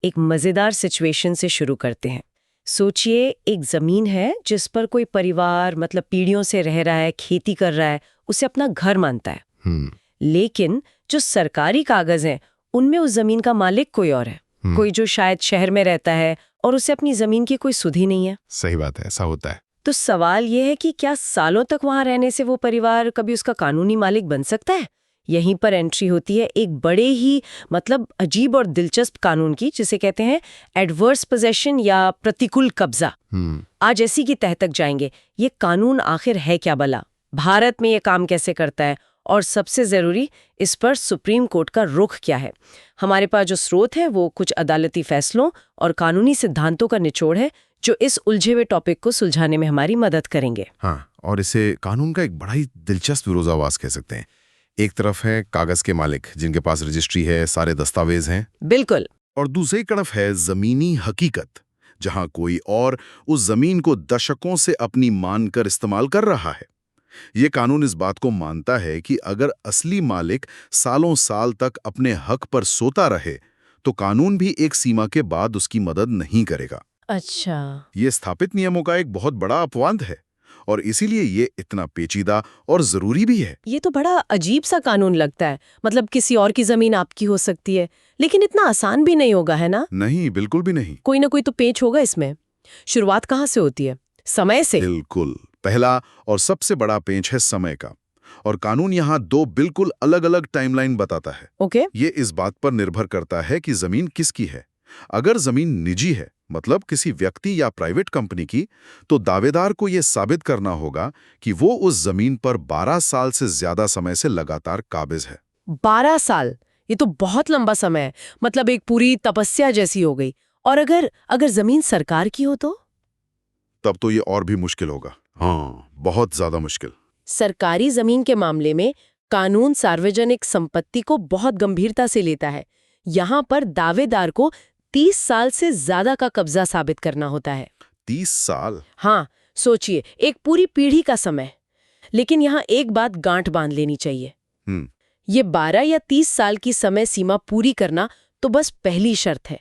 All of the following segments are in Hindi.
एक मजेदार सिचुएशन से शुरू करते हैं। सोचिए एक जमीन है जिस पर कोई परिवार मतलब पीढ़ियों से रह रहा है, खेती कर रहा है, उसे अपना घर मानता है। लेकिन जो सरकारी कागज हैं उनमें उस जमीन का मालिक कोई और है, कोई जो शायद शहर में रहता है और उसे अपनी जमीन की कोई सुध ही नहीं है। सही बात है, ऐसा होता है। तो सवाल ये है कि क्या सालों तक वहां रहने से वो परिवार कभी उसका कानूनी मालिक बन सकता है? यहीं पर एंट्री होती है एक बड़े ही मतलब अजीब और दिलचस्प कानून की, जिसे कहते हैं एडवर्स पोजेशन या प्रतिकूल कब्जा। आज इसी की तह तक जाएंगे। ये कानून आखिर है क्या भला, भारत में ये काम कैसे करता है, और सबसे जरूरी इस पर सुप्रीम कोर्ट का रुख क्या है। हमारे पास जो स्रोत है वो कुछ अदालती फैसलों और कानूनी सिद्धांतों का निचोड़ है जो इस उलझे हुए टॉपिक को सुलझाने में हमारी मदद करेंगे। हाँ, और इसे कानून का एक बड़ा ही दिलचस्प विरोधाभास कह सकते हैं। एक तरफ है कागज के मालिक जिनके पास रजिस्ट्री है, सारे दस्तावेज हैं। बिल्कुल। और दूसरी तरफ है जमीनी हकीकत, जहां कोई और उस जमीन को दशकों से अपनी मानकर इस्तेमाल कर रहा है। ये कानून इस बात को मानता है कि अगर असली मालिक सालों साल तक अपने हक पर सोता रहे तो कानून भी एक सीमा के बाद उसकी मदद नहीं करेगा। अच्छा। ये स्थापित नियमों का एक बहुत बड़ा अपवाद है और इसीलिए ये इतना पेचीदा और जरूरी भी है। ये तो बड़ा अजीब सा कानून लगता है। मतलब किसी और की जमीन आपकी हो सकती है, लेकिन इतना आसान भी नहीं होगा, है ना? नहीं, बिल्कुल भी नहीं। कोई ना कोई तो पेच होगा इसमें। शुरुआत कहाँ से होती है? समय से। बिल्कुल। पहला और सबसे बड़ा पेंच है समय का, और कानून यहाँ दो बिल्कुल अलग अलग टाइमलाइन बताता है। ओके। ये इस बात पर निर्भर करता है कि जमीन किसकी है। अगर जमीन निजी है, मतलब किसी व्यक्ति या प्राइवेट कंपनी की, तो दावेदार को यह साबित करना होगा कि वो उस जमीन पर 12 साल से ज्यादा समय से लगातार काबिज है। 12 साल, ये तो बहुत लंबा समय है। मतलब एक पूरी तपस्या जैसी हो गई। और अगर अगर जमीन सरकार की हो तो? तब तो ये और भी मुश्किल होगा। हाँ, बहुत ज्यादा मुश्किल। सरकारी जमीन के मामले में कानून सार्वजनिक संपत्ति को बहुत गंभीरता से लेता है। यहाँ पर दावेदार को 30 साल से ज्यादा का कब्जा साबित करना होता है। 30 साल? हाँ, सोचिए, एक पूरी पीढ़ी का समय। लेकिन यहाँ एक बात गांठ बांध लेनी चाहिए। ये 12 या 30 साल की समय सीमा पूरी करना तो बस पहली शर्त है।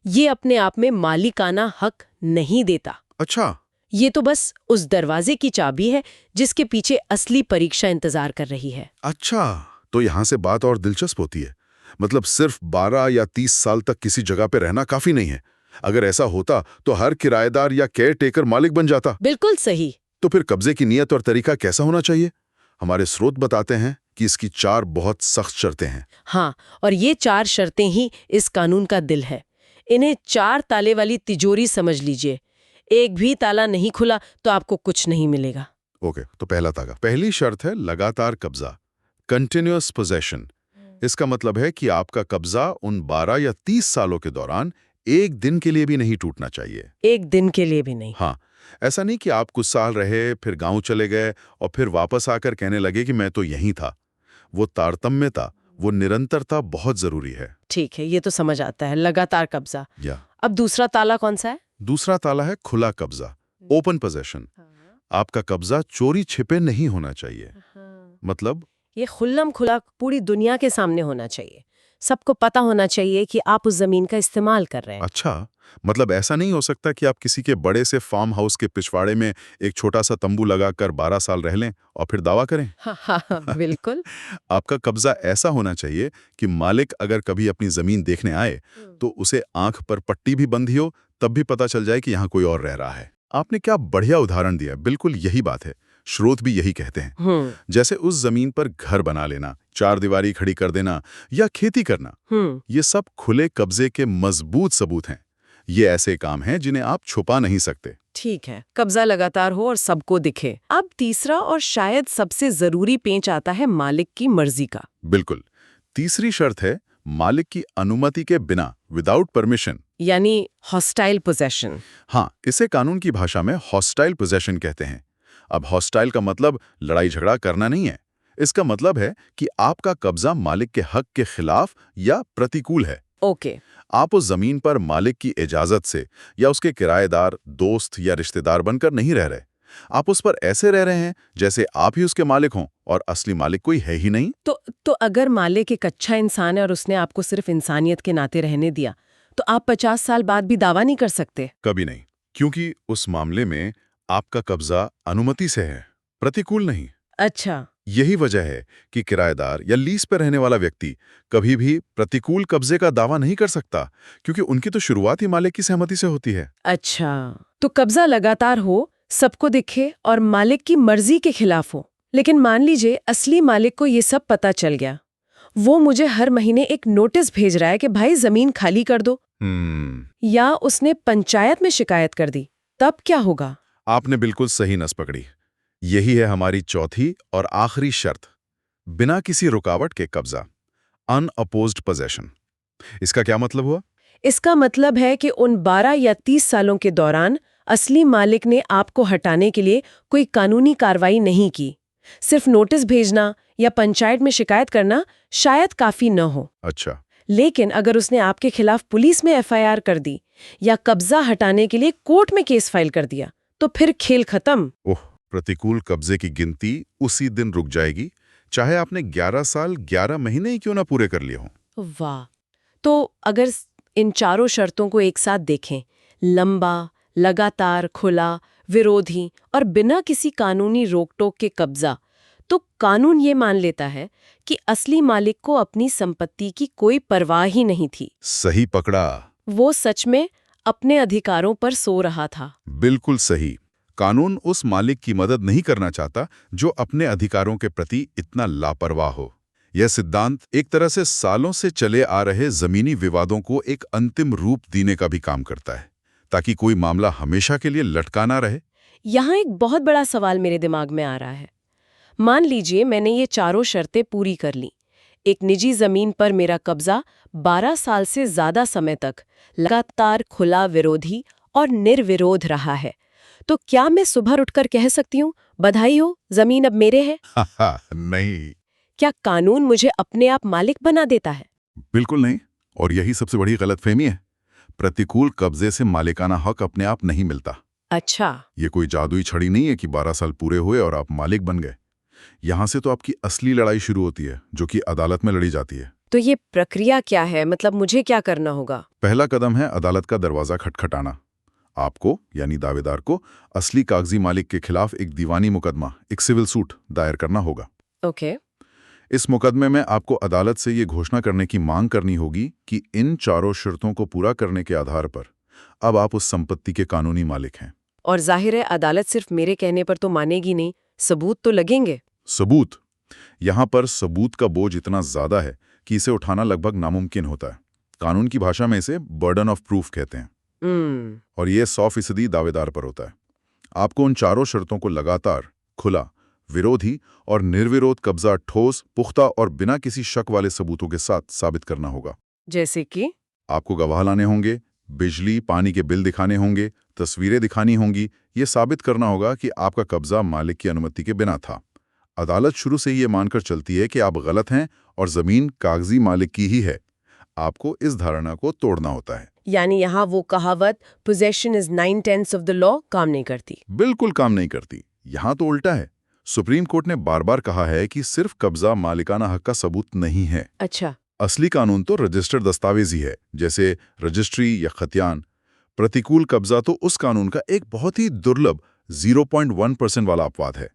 ये अपने आप में मालिकाना हक नहीं देता। अच्छा। ये तो बस उस दरवाजे की चाबी है जिसके पीछे असली परीक्षा इंतजार कर रही है। अच्छा, तो यहाँ से बात और दिलचस्प होती है। मतलब सिर्फ 12 या 30 साल तक किसी जगह पे रहना काफी नहीं है। अगर ऐसा होता तो हर किराएदार या केयर टेकर मालिक बन जाता। बिल्कुल सही। तो फिर कब्जे की नीयत और तरीका कैसा होना चाहिए? हमारे स्रोत बताते हैं कि इसकी 4 बहुत सख्त शर्तें हैं। हाँ, और ये 4 शर्तें ही इस कानून का दिल है। इन्हें 4 ताले वाली तिजोरी समझ लीजिए। एक भी ताला नहीं खुला तो आपको कुछ नहीं मिलेगा। ओके, तो पहला तागा। पहली शर्त है लगातार कब्जा, कंटिन्यूअस पोजेशन। इसका मतलब है कि आपका कब्जा उन 12 या 30 सालों के दौरान एक दिन के लिए भी नहीं टूटना चाहिए। एक दिन के लिए भी नहीं? हाँ, ऐसा नहीं कि आप कुछ साल रहे, फिर गांव चले गए और फिर वापस आकर कहने लगे कि मैं तो यहीं था। वो तारतम्यता, वो निरंतरता बहुत जरूरी है। ठीक है, ये तो समझ आता है, लगातार कब्जा। या अब दूसरा ताला कौन सा है? दूसरा ताला है खुला कब्जा, ओपन पोजेशन। आपका कब्जा चोरी छिपे नहीं होना चाहिए। मतलब ये खुल्लम खुला पूरी दुनिया के सामने होना चाहिए। सबको पता होना चाहिए कि आप उस जमीन का इस्तेमाल कर रहे हैं। अच्छा, मतलब ऐसा नहीं हो सकता कि आप किसी के बड़े से फार्म हाउस के पिछवाड़े में एक छोटा सा तंबू लगाकर 12 साल रह लें और फिर दावा करें। हाँ हाँ हाँ, बिल्कुल। आपका कब्जा ऐसा होना चाहिए कि मालिक अगर कभी अपनी जमीन देखने आए तो उसे आंख पर पट्टी भी बंधी हो तब भी पता चल जाए कि यहाँ कोई और रह रहा है। आपने क्या बढ़िया उदाहरण दिया, बिल्कुल यही बात है। स्रोत भी यही कहते हैं। जैसे उस जमीन पर घर बना लेना, 4 दीवारी खड़ी कर देना या खेती करना, ये सब खुले कब्जे के मजबूत सबूत हैं। ये ऐसे काम हैं जिन्हें आप छुपा नहीं सकते। ठीक है, कब्जा लगातार हो और सबको दिखे। अब तीसरा और शायद सबसे जरूरी पेंच आता है मालिक की मर्जी का। बिल्कुल। तीसरी शर्त है मालिक की अनुमति के बिना, विदाउट परमिशन, यानी हॉस्टाइल पोजेशन। हाँ, इसे कानून की भाषा में हॉस्टाइल पोजेशन कहते हैं। अब हॉस्टाइल का मतलब लड़ाई झगड़ा करना नहीं है। इसका मतलब है कि आपका कब्जा मालिक के हक के खिलाफ या प्रतिकूल है। ओके। आप उस जमीन पर मालिक की इजाजत से या उसके किराएदार, दोस्त या रिश्तेदार बनकर नहीं रह रहे। आप उस पर ऐसे रह रहे हैं जैसे आप ही उसके मालिक हों और असली मालिक कोई है ही नहीं। तो अगर मालिक एक अच्छा इंसान है और उसने आपको सिर्फ इंसानियत के नाते रहने दिया, तो आप 50 साल बाद भी दावा नहीं कर सकते। कभी नहीं, क्योंकि उस मामले में आपका कब्जा अनुमति से है, प्रतिकूल नहीं। अच्छा। यही वजह है कि किराएदार या लीज पर रहने वाला व्यक्ति कभी भी प्रतिकूल कब्जे का दावा नहीं कर सकता, क्योंकि उनकी तो शुरुआत ही मालिक की सहमति से होती है। अच्छा, तो कब्जा लगातार हो, सबको दिखे और मालिक की मर्जी के खिलाफ हो। लेकिन मान लीजिए असली मालिक को ये सब पता चल गया, वो मुझे हर महीने एक नोटिस भेज रहा है कि भाई जमीन खाली कर दो, या उसने पंचायत में शिकायत कर दी, तब क्या होगा? आपने बिल्कुल सही नस पकड़ी। यही है हमारी चौथी और आखिरी शर्त, बिना किसी रुकावट के कब्जा, अनअपोज्ड पोजेशन। इसका क्या मतलब हुआ? इसका मतलब है कि उन 12 या 30 सालों के दौरान असली मालिक ने आपको हटाने के लिए कोई कानूनी कार्रवाई नहीं की। सिर्फ नोटिस भेजना या पंचायत में शिकायत करना शायद काफी न हो। अच्छा। लेकिन अगर उसने आपके खिलाफ पुलिस में एफआईआर कर दी या कब्जा हटाने के लिए कोर्ट में केस फाइल कर दिया, तो फिर खेल खत्म। ओह, प्रतिकूल कब्जे की गिनती उसी दिन रुक जाएगी, चाहे आपने 11 साल 11 महीने ही क्यों ना पूरे कर लिए हों। वाह! तो अगर इन चारों शर्तों को एक साथ देखें, लंबा, लगातार, खुला, विरोधी और बिना किसी कानूनी रोक-टोक के कब्जा, तो कानून ये मान लेता है कि असली मालिक को अपनी संपत्ति की कोई परवाह ही नहीं थी। सही पकड़ा। वो सच में अपने अधिकारों पर सो रहा था। बिल्कुल सही। कानून उस मालिक की मदद नहीं करना चाहता जो अपने अधिकारों के प्रति इतना लापरवाह हो। यह सिद्धांत एक तरह से सालों से चले आ रहे जमीनी विवादों को एक अंतिम रूप देने का भी काम करता है, ताकि कोई मामला हमेशा के लिए लटका ना रहे। यहाँ एक बहुत बड़ा सवाल मेरे दिमाग में आ रहा है। मान लीजिए मैंने ये चारों शर्तें पूरी कर ली। एक निजी जमीन पर मेरा कब्जा 12 साल से ज्यादा समय तक लगातार खुला, विरोधी और निर्विरोध रहा है। तो क्या मैं सुबह उठकर कह सकती हूँ, बधाई हो, जमीन अब मेरे है? नहीं, क्या कानून मुझे अपने आप मालिक बना देता है? बिल्कुल नहीं। और यही सबसे बड़ी गलतफहमी है। प्रतिकूल कब्जे से मालिकाना हक अपने आप नहीं मिलता। अच्छा। ये कोई जादुई छड़ी नहीं है कि 12 साल पूरे हुए और आप मालिक बन गए। यहाँ से तो आपकी असली लड़ाई शुरू होती है, जो कि अदालत में लड़ी जाती है। तो ये प्रक्रिया क्या है? मतलब मुझे क्या करना होगा? पहला कदम है अदालत का दरवाजा खटखटाना। आपको यानी दावेदार को असली कागजी मालिक के खिलाफ एक दीवानी मुकदमा, एक सिविल सूट दायर करना होगा। ओके। इस मुकदमे में आपको अदालत से ये घोषणा करने की मांग करनी होगी कि इन चारों शर्तों को पूरा करने के आधार पर अब आप उस संपत्ति के कानूनी मालिक हैं। और जाहिर है अदालत सिर्फ मेरे कहने पर तो मानेगी नहीं, सबूत तो लगेंगे। सबूत? यहाँ पर सबूत का बोझ इतना ज्यादा है कि इसे उठाना लगभग नामुमकिन होता है। कानून की भाषा में इसे बर्डन ऑफ प्रूफ कहते हैं। और ये 100% दावेदार पर होता है। आपको उन चारों शर्तों को लगातार, खुला, विरोधी और निर्विरोध कब्जा ठोस, पुख्ता और बिना किसी शक वाले सबूतों के साथ साबित करना होगा। जैसे कि? आपको गवाह लाने होंगे, बिजली पानी के बिल दिखाने होंगे, तस्वीरें दिखानी होंगी। ये साबित करना होगा कि आपका कब्जा मालिक की अनुमति के बिना था। अदालत शुरू से ही ये मानकर चलती है कि आप गलत हैं और जमीन कागजी मालिक की ही है। आपको इस धारणा को तोड़ना होता है। यानी यहाँ वो कहावत possession is 9/10 of the law काम नहीं करती। बिल्कुल काम नहीं करती। यहाँ तो उल्टा है। सुप्रीम कोर्ट ने बार बार कहा है कि सिर्फ कब्जा मालिकाना हक का सबूत नहीं है। अच्छा। असली कानून तो रजिस्टर्ड दस्तावेज ही है, जैसे रजिस्ट्री या खतियान। प्रतिकूल कब्जा तो उस कानून का एक बहुत ही दुर्लभ 0.1% वाला अपवाद है,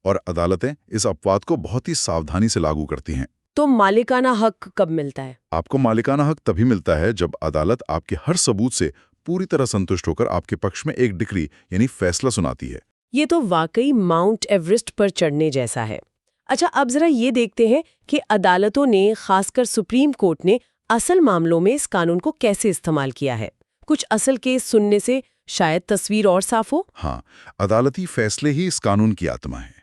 और अदालतें इस अपवाद को बहुत ही सावधानी से लागू करती हैं। तो मालिकाना हक कब मिलता है? आपको मालिकाना हक तभी मिलता है जब अदालत आपके हर सबूत से पूरी तरह संतुष्ट होकर आपके पक्ष में एक डिक्री यानी फैसला सुनाती है। ये तो वाकई माउंट एवरेस्ट पर चढ़ने जैसा है। अच्छा, अब जरा ये देखते हैं कि अदालतों ने, खासकर सुप्रीम कोर्ट ने, असल मामलों में इस कानून को कैसे इस्तेमाल किया है। कुछ असल केस सुनने से शायद तस्वीर और साफ हो। हाँ, अदालती फैसले ही इस कानून की आत्मा है।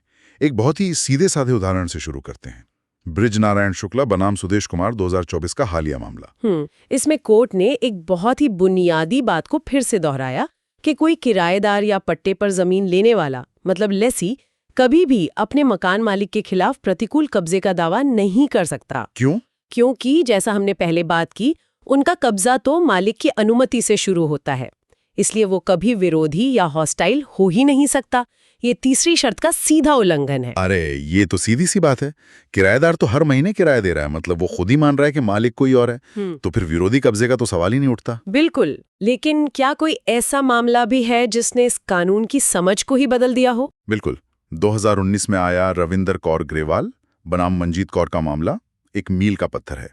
एक बहुत ही सीधे साधे उदाहरण से शुरू करते हैं। ब्रिज नारायण शुक्ला बनाम सुदेश कुमार 2024 का हालिया मामला। इसमें कोर्ट ने एक बहुत ही बुनियादी बात को फिर से दोहराया कि कोई किराएदार या पट्टे पर जमीन लेने वाला, मतलब लेसी, कभी भी अपने मकान मालिक के खिलाफ प्रतिकूल कब्जे का दावा नहीं कर सकता। क्यों? क्योंकि जैसा हमने पहले बात की, उनका कब्जा तो मालिक की अनुमति से शुरू होता है, इसलिए वो कभी विरोधी या हॉस्टाइल हो ही नहीं सकता। ये तीसरी शर्त का सीधा उल्लंघन है। अरे ये तो सीधी सी बात है। किराएदार तो हर महीने किराया दे रहा है, मतलब वो खुद ही मान रहा है कि मालिक कोई और है। तो फिर विरोधी कब्जे का तो सवाल ही नहीं उठता। बिल्कुल। लेकिन क्या कोई ऐसा मामला भी है जिसने इस कानून की समझ को ही बदल दिया हो? बिल्कुल। 2019 में आया रविंदर कौर ग्रेवाल बनाम मंजीत कौर का मामला एक मील का पत्थर है।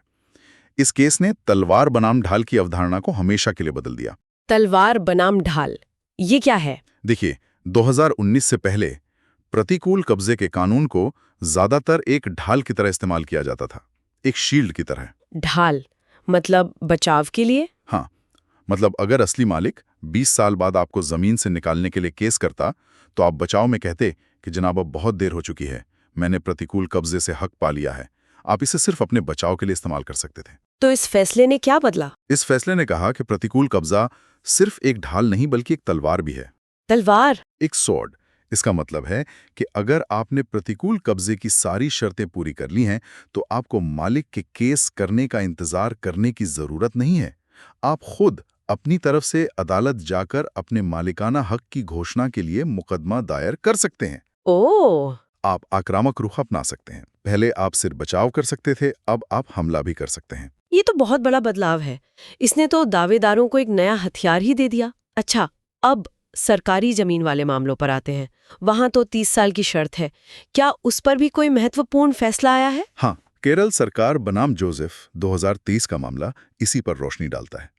इस केस ने तलवार बनाम ढाल की अवधारणा को हमेशा के लिए बदल दिया। तलवार बनाम ढाल, ये क्या है? देखिए, 2019 से पहले प्रतिकूल कब्जे के कानून को ज्यादातर एक ढाल की तरह इस्तेमाल किया जाता था, एक शील्ड की तरह। ढाल मतलब बचाव के लिए? हाँ, मतलब अगर असली मालिक 20 साल बाद आपको जमीन से निकालने के लिए केस करता, तो आप बचाव में कहते कि जनाब अब बहुत देर हो चुकी है, मैंने प्रतिकूल कब्जे से हक पा लिया है। आप इसे सिर्फ अपने बचाव के लिए इस्तेमाल कर सकते थे। तो इस फैसले ने क्या बदला? इस फैसले ने कहा कि प्रतिकूल कब्जा सिर्फ एक ढाल नहीं बल्कि एक तलवार भी है। तलवार? एक स्वॉर्ड। इसका मतलब है कि अगर आपने प्रतिकूल कब्जे की सारी शर्तें पूरी कर ली हैं, तो आपको मालिक के केस करने का इंतजार करने की जरूरत नहीं है। आप खुद अपनी तरफ से अदालत जाकर अपने मालिकाना हक की घोषणा के लिए मुकदमा दायर कर सकते हैं। ओह! आप आक्रामक रुख अपना सकते हैं। पहले आप सिर्फ बचाव कर सकते थे, अब आप हमला भी कर सकते हैं। ये तो बहुत बड़ा बदलाव है। इसने तो दावेदारों को एक नया हथियार ही दे दिया। अच्छा, अब सरकारी जमीन वाले मामलों पर आते हैं। वहां तो 30 साल की शर्त है। क्या उस पर भी कोई महत्वपूर्ण फैसला आया है? हाँ, केरल सरकार बनाम जोसेफ 2023 का मामला इसी पर रोशनी डालता है।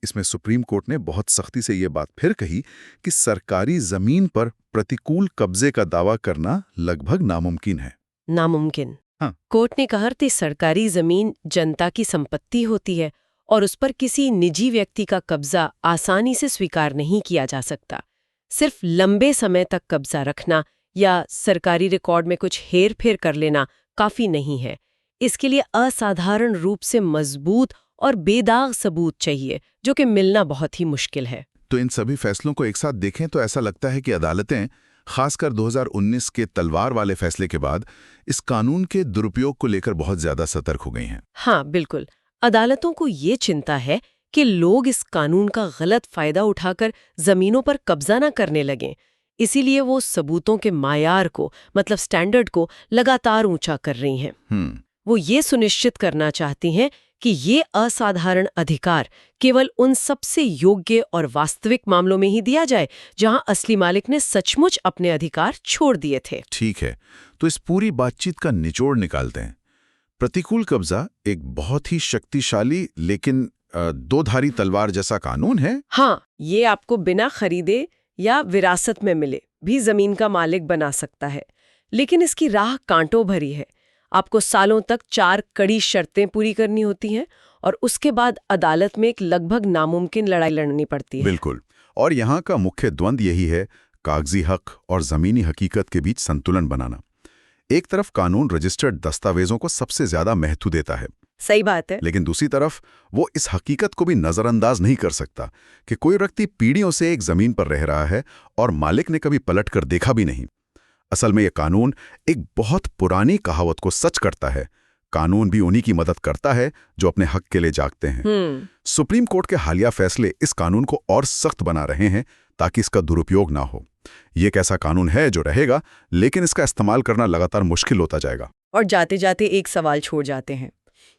इसमें सुप्रीम कोर्ट ने बहुत सख्ती से ये बात फिर कही कि सरकारी जमीन पर प्रतिकूल कब्जे का दावा करना लगभग नामुमकिन है। नामुमकिन? हाँ। कोर्ट ने कहा कि सरकारी जमीन जनता की संपत्ति होती है और उस पर किसी निजी व्यक्ति का कब्जा आसानी से स्वीकार नहीं किया जा सकता। सिर्फ लंबे समय तक कब्जा रखना या सरकारी रिकॉर्ड में कुछ हेर फेर कर लेना काफी नहीं है। इसके लिए असाधारण रूप से मजबूत और बेदाग सबूत चाहिए, जो कि मिलना बहुत ही मुश्किल है। तो इन सभी फैसलों को एक साथ देखें तो ऐसा लगता है कि अदालतें, खासकर 2019 के तलवार वाले फैसले के बाद, इस कानून के दुरुपयोग को लेकर बहुत ज्यादा सतर्क हो गई हैं। हाँ, बिल्कुल। अदालतों को ये चिंता है कि लोग इस कानून का गलत फायदा उठाकर जमीनों पर कब्जा न करने लगें। इसीलिए वो सबूतों के मायार को, मतलब स्टैंडर्ड को, लगातार ऊंचा कर रही हैं। वो ये सुनिश्चित करना चाहती हैं कि ये असाधारण अधिकार केवल उन सबसे योग्य और वास्तविक मामलों में ही दिया जाए जहां असली मालिक ने सचमुच अपने अधिकार छोड़ दिए थे। ठीक है, तो इस पूरी बातचीत का निचोड़ निकालते हैं। प्रतिकूल कब्जा एक बहुत ही शक्तिशाली लेकिन दो-धारी तलवार जैसा कानून है। हाँ, ये आपको बिना खरीदे या विरासत में मिले भी जमीन का मालिक बना सकता है, लेकिन इसकी राह कांटों भरी है। आपको सालों तक 4 कड़ी शर्तें पूरी करनी होती हैं और उसके बाद अदालत में एक लगभग नामुमकिन लड़ाई लड़नी पड़ती है। बिल्कुल, और यहाँ का मुख्य द्वंद्व यही है, कागजी हक और जमीनी हकीकत के बीच संतुलन बनाना। एक तरफ कानून रजिस्टर्ड दस्तावेजों को सबसे ज्यादा महत्व देता है। सही बात है। लेकिन दूसरी तरफ वो इस हकीकत को भी नजरअंदाज नहीं कर सकता कि कोई व्यक्ति पीढ़ियों से एक जमीन पर रह रहा है और मालिक ने कभी पलट कर देखा भी नहीं। असल में ये कानून एक बहुत पुरानी कहावत को सच करता है, कानून भी उन्हीं की मदद करता है जो अपने हक के लिए जागते हैं। सुप्रीम कोर्ट के हालिया फैसले इस कानून को और सख्त बना रहे हैं ताकि इसका दुरुपयोग ना हो। ये एक ऐसा कानून है जो रहेगा, लेकिन इसका इस्तेमाल करना लगातार मुश्किल होता जाएगा। और जाते जाते एक सवाल छोड़ जाते हैं।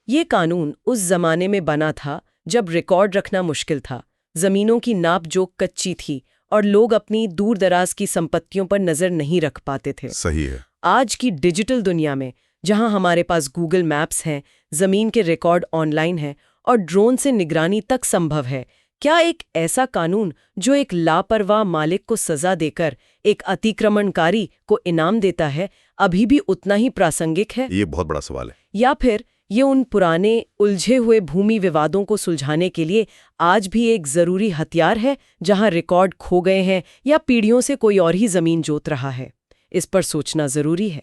ये कानून उस जमाने में बना था जब रिकॉर्ड रखना मुश्किल था, जमीनों की नाप जोख कच्ची थी और लोग अपनी दूर दराज की संपत्तियों पर नजर नहीं रख पाते थे। सही है। आज की डिजिटल दुनिया में, जहां हमारे पास गूगल मैप्स हैं, जमीन के रिकॉर्ड ऑनलाइन हैं और ड्रोन से निगरानी तक संभव है, क्या एक ऐसा कानून जो एक लापरवाह मालिक को सजा देकर एक अतिक्रमणकारी को इनाम देता है, अभी भी उतना ही प्रासंगिक है? ये बहुत बड़ा सवाल है। या फिर ये उन पुराने उलझे हुए भूमि विवादों को सुलझाने के लिए आज भी एक जरूरी हथियार है, जहां रिकॉर्ड खो गए हैं या पीढ़ियों से कोई और ही जमीन जोत रहा है? इस पर सोचना जरूरी है।